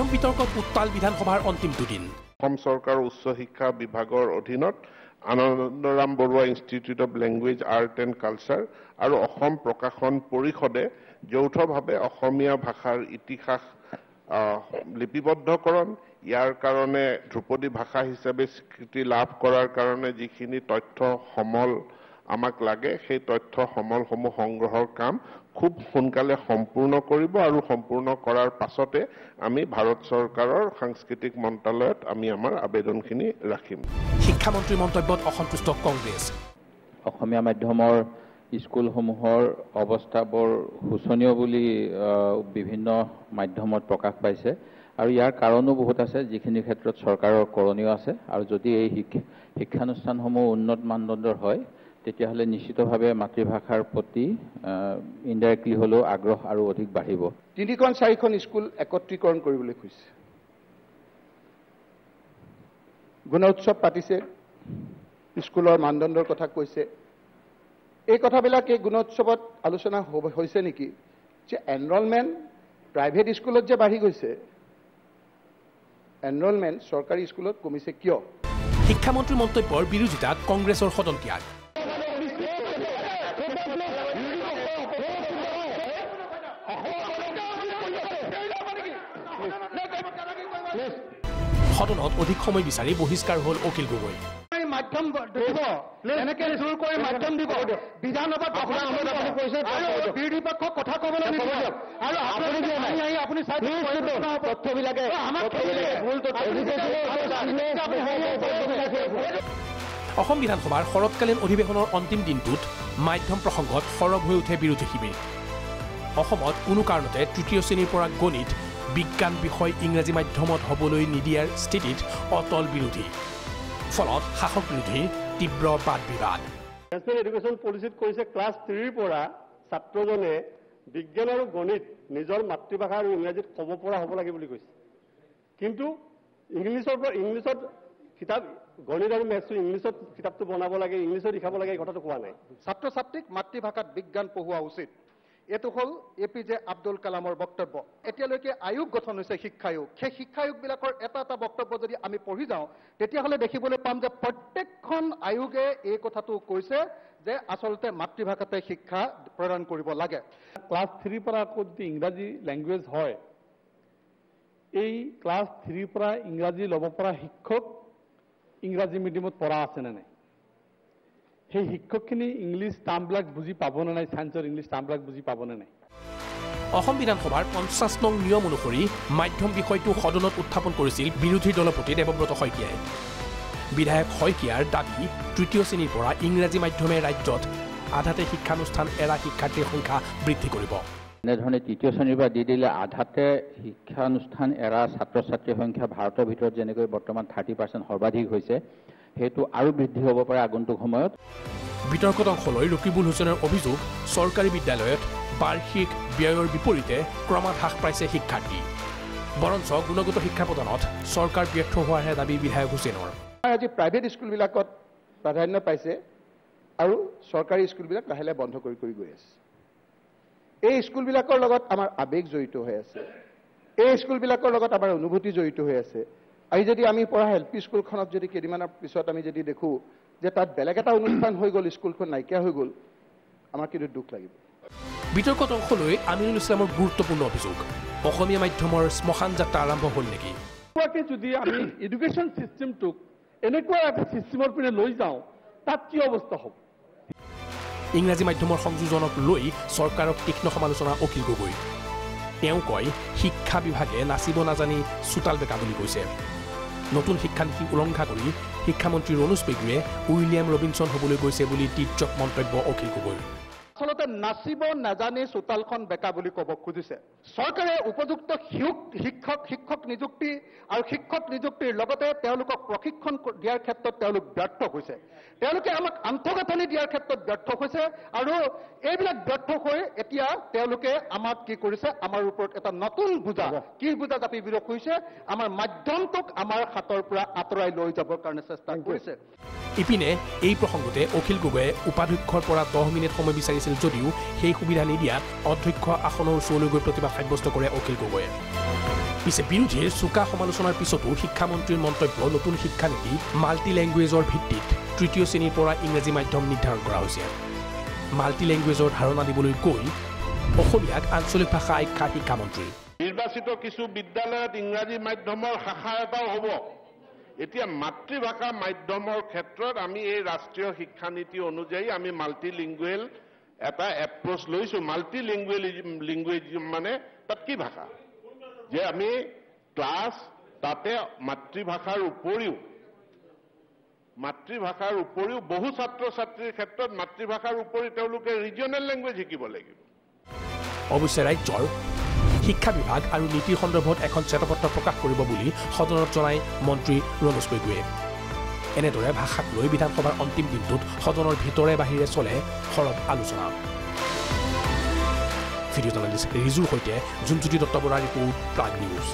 মাধ্যম বিতৰ্কত উত্তাল বিধানসভাৰ অন্তিম দুদিন। অসম চৰকাৰৰ উচ্চ শিক্ষা বিভাগৰ অধীনত Anundoram Borooah institute of language art and culture আৰু অসম প্ৰকাশন পৰিষদে যৌথভাৱে অসমীয়া ভাষাৰ ইতিহাস লিপিবদ্ধকৰণ ইয়াৰ কাৰণে ধ্ৰুপদী ভাষা হিচাপে স্বীকৃতি লাভ কৰাৰ কাৰণে যিখিনি তথ্য সমল আমাক লাগে সেই তথ্য সমলসমূহ সংগ্ৰহৰ কাম খুব সোনকালে সম্পূৰ্ণ কৰিব আৰু সম্পূৰ্ণ কৰাৰ পাছতে আমি ভাৰত চৰকাৰৰ সাংস্কৃতিক মন্ত্ৰালয়ত আমি আমাৰ আবেদনখিনি ৰাখিম। শিক্ষামন্ত্ৰীৰ মন্তব্যত অসন্তুষ্ট কংগ্ৰেছ। অসমীয়া মাধ্যমৰ স্কুলসমূহৰ অৱস্থা বৰ শোচনীয় বুলি বিভিন্ন মাধ্যমত প্ৰকাশ পাইছে আৰু ইয়াৰ কাৰণো বহুত আছে, যিখিনি ক্ষেত্ৰত চৰকাৰৰ কৰণীয় আছে। আৰু যদি এই শিক্ষানুষ্ঠানসমূহ উন্নত মানদণ্ডৰ হয় তেতিয়াহ'লে নিশ্চিতভাৱে মাতৃভাষাৰ প্ৰতি ইনডাইৰেক্টলি হ'লেও আগ্ৰহ আৰু অধিক বাঢ়িব। 3-4খন স্কুল একত্ৰীকৰণ কৰিবলৈ খুজিছে, গুণোৎসৱ পাতিছে, স্কুলৰ মানদণ্ডৰ কথা কৈছে। এই কথাবিলাক এই গুণোৎসৱত আলোচনা হৈছে নেকি যে এনৰলমেণ্ট প্ৰাইভেট স্কুলত যে বাঢ়ি গৈছে, এনৰলমেণ্ট চৰকাৰী স্কুলত কমিছে কিয়? শিক্ষামন্ত্ৰীৰ মন্তব্যৰ বিৰোধিতাত কংগ্ৰেছৰ সদন ত্যাগ। সদনত অধিক সময় বিচাৰি বহিষ্কাৰ হ'ল অখিল গগৈ। মাধ্যম দিব এনেকে জোৰ কৰি মাধ্যম দিব, বিধানসভাত বিৰোধী পক্ষক কথা ক'বলৈ নিদিব আৰু আপুনি তথ্যবিলাকে অসম বিধানসভাৰ শৰৎকালীন অধিৱেশনৰ অন্তিম দিনটোত মাধ্যম প্ৰসংগত সৰব হৈ উঠে বিৰোধী শিবিৰ। অসমত কোনো কাৰণতে তৃতীয় শ্ৰেণীৰ পৰা গণিত বিজ্ঞান বিষয় ইংৰাজী মাধ্যমত হ'বলৈ নিদিয়াৰ স্থিতিত অটল বিৰোধী। ফলত শাসক বিৰোধীৰ তীব্ৰ বাদ বিবাদ। নেশ্যনেল এডুকেশ্যন পলিচিত কৈছে ক্লাছ 3ৰ পৰা ছাত্ৰজনে বিজ্ঞান আৰু গণিত নিজৰ মাতৃভাষা আৰু ইংৰাজীত ক'ব পৰা হ'ব লাগে বুলি কৈছে। কিন্তু ইংলিছত কিতাপ গণিত আৰু মেথছটো ইংলিছত কিতাপটো বনাব লাগে, ইংলিছত লিখাব লাগে, এই কথাটো কোৱা নাই। ছাত্ৰ ছাত্ৰীক মাতৃভাষাত বিজ্ঞান পঢ়োৱা উচিত, এইটো হ'ল APJ আব্দুল কালামৰ বক্তব্য। এতিয়ালৈকে আয়োগ গঠন হৈছে শিক্ষা আয়োগ। সেই শিক্ষা আয়োগবিলাকৰ এটা বক্তব্য যদি আমি পঢ়ি যাওঁ তেতিয়াহ'লে দেখিবলৈ পাম যে প্ৰত্যেকখন আয়োগে এই কথাটো কৈছে যে আচলতে মাতৃভাষাতে শিক্ষা প্ৰদান কৰিব লাগে। ক্লাছ 3 পৰা আকৌ যদি ইংৰাজী লেংগুৱেজ হয়, এই ক্লাছ 3 পৰা ইংৰাজী ল'ব পৰা শিক্ষক ইংৰাজী মিডিয়ামত পঢ়া আছেনে নাই? সেই শিক্ষকখিনি ইংলিছ টাৰ্মবিলাক বুজি পাবনে নাই? চায়েন্সৰ ইংলিছ টাৰ্মবিলাক বুজি পাবনে নাই? অসম বিধানসভাৰ 50 নং নিয়ম অনুসৰি মাধ্যম বিষয়টো সদনত উত্থাপন কৰিছিল বিৰোধী দলপতি দেৱব্ৰত শইকীয়াই। বিধায়ক শইকীয়াৰ দাবী, তৃতীয় শ্ৰেণীৰ পৰা ইংৰাজী মাধ্যমে ৰাজ্যত আধাতে শিক্ষানুষ্ঠান এৰা শিক্ষাৰ্থীৰ সংখ্যা বৃদ্ধি কৰিব। এনেধৰণে তৃতীয় শ্ৰেণীৰ পৰা দি দিলে আধাতে শিক্ষানুষ্ঠান এৰা ছাত্ৰ ছাত্ৰীৰ সংখ্যা ভাৰতৰ ভিতৰত যেনেকৈ বৰ্তমান 30% সৰ্বাধিক হৈছে, সেইটো আৰু বৃদ্ধি হ'ব পাৰে আগন্তুক সময়ত। বিতৰ্কত অংশ লৈ ৰকিবুল হুছেইনৰ অভিযোগ, চৰকাৰী বিদ্যালয়ত বাৰ্ষিক ব্যয়ৰ বিপৰীতে ক্ৰমাৎ হ্ৰাস পাইছে শিক্ষাৰ্থী। বৰঞ্চ গুণগত শিক্ষা প্ৰদানত চৰকাৰ ব্যৰ্থ হোৱাৰহে দাবী বিধায়ক হুছেইনৰ। আজি প্ৰাইভেট স্কুলবিলাকত প্ৰাধান্য পাইছে আৰু চৰকাৰী স্কুলবিলাক লাহে লাহে বন্ধ কৰি গৈ আছে। এই স্কুলবিলাকৰ লগত আমাৰ আৱেগ জড়িত হৈ আছে, এই স্কুলবিলাকৰ লগত আমাৰ অনুভূতি জড়িত হৈ আছে। আজি যদি আমি পঢ়া LP স্কুলখনত যদি কেইদিনমানৰ পিছত আমি যদি দেখোঁ যে তাত বেলেগ এটা অনুষ্ঠান হৈ গ'ল, স্কুলখন নাইকিয়া হৈ গ'ল, আমাৰ কিন্তু দুখ লাগিব। বিতৰ্কত অংশ লৈ আমিনুল ইছলামৰ গুৰুত্বপূৰ্ণ অভিযোগ, অসমীয়া মাধ্যমৰ শ্মশান যাত্ৰা আৰম্ভ হ'ল নেকি? যদি আমি এডুকেশ্যন ছিষ্টেমটোক এনেকুৱা এটা ছিষ্টেমৰ পিনে লৈ যাওঁ, তাত কি অৱস্থা হ'ব? ইংৰাজী মাধ্যমৰ সংযোজনক লৈ চৰকাৰক তীক্ষ্ণ সমালোচনা অখিল গগৈ। তেওঁ কয়, শিক্ষা বিভাগে নাচিব নাজানি চোতাল বেকা বুলি কৈছে। নতুন শিক্ষানীতি উলংঘা কৰি শিক্ষামন্ত্ৰী ৰণোজ পেগুৱে উইলিয়াম ৰবিনছন হ'বলৈ গৈছে বুলি তীৰ্যক মন্তব্য অখিল গগৈ। আচলতে নাচিব নাজানি চোতালখন বেকা বুলি ক'ব খুজিছে। চৰকাৰে উপযুক্ত শিক্ষক নিযুক্তি আৰু শিক্ষক নিযুক্তিৰ লগতে তেওঁলোকক প্ৰশিক্ষণ দিয়াৰ ক্ষেত্ৰত তেওঁলোক ব্যৰ্থ হৈছে। তেওঁলোকে আমাক আন্তঃগাঁথনি দিয়াৰ ক্ষেত্ৰত ব্যৰ্থ হৈছে আৰু এইবিলাক ব্যৰ্থ হৈ এতিয়া তেওঁলোকে আমাক কি কৰিছে, আমাৰ ওপৰত এটা নতুন বোজা, কি বোজা জাপি বিৰখ হৈছে, আমাৰ মাধ্যমটোক আমাৰ হাতৰ পৰা আঁতৰাই লৈ যাবৰ কাৰণে চেষ্টা কৰিছে। ইপিনে এই প্ৰসংগতে অখিল গগৈয়ে উপাধ্যক্ষৰ পৰা 10 মিনিট সময় বিচাৰিছিল যদিও সেই সুবিধা নিদিয়াত অধ্যক্ষ আসনৰ ওচৰলৈ গৈ প্ৰতিবাদ সাব্যস্ত কৰে অখিল গগৈয়ে পিছে বিৰোধীৰ চোকা সমালোচনাৰ পিছতো শিক্ষামন্ত্ৰীৰ মন্তব্য নতুন শিক্ষানীতি মাল্টি লেংগুৱেজৰ ভিত্তিত তৃতীয় শ্ৰেণীৰ পৰা ইংৰাজী মাধ্যম নিৰ্ধাৰণ কৰা হৈছে মাল্টি লেংগুৱেজৰ ধাৰণা দিবলৈ কৈ অসমীয়াক আঞ্চলিক ভাষা আখ্যা শিক্ষামন্ত্ৰী নিৰ্বাচিত কিছু বিদ্যালয়ত ইংৰাজী মাধ্যমৰ শাখা এটাও হ'ব এতিয়া মাতৃভাষা মাধ্যমৰ ক্ষেত্ৰত আমি এই ৰাষ্ট্ৰীয় শিক্ষানীতি অনুযায়ী আমি মাল্টি লিংগুৱেল এটা এপ্ৰ'চ লৈছোঁ মাল্টি লিংগুৱেজ মানে তাত কি ভাষা যে আমি ক্লাছ তাতে মাতৃভাষাৰ উপৰিও বহু ছাত্ৰ ছাত্ৰীৰ ক্ষেত্ৰত মাতৃভাষাৰ উপৰি তেওঁলোকে ৰিজিয়নেল লেংগুৱেজ শিকিব লাগিব অৱশ্যে ৰাজ্যৰ শিক্ষা বিভাগ আৰু নীতিৰ সন্দৰ্ভত এখন শ্বেতপত্ৰ প্ৰকাশ কৰিব বুলি সদনত জনাই মন্ত্ৰী ৰণোজ পেগুৱে এনেদৰে ভাষাক লৈ বিধানসভাৰ অন্তিম দিনটোত সদনৰ ভিতৰে বাহিৰে চলে সৰব আলোচনা ভিডিঅ' জাৰ্নেলিষ্ট ৰিজুৰ সৈতে জোনজ্যোতি দত্ত বৰাৰ ৰিপৰ্ট প্ৰাগ নিউজ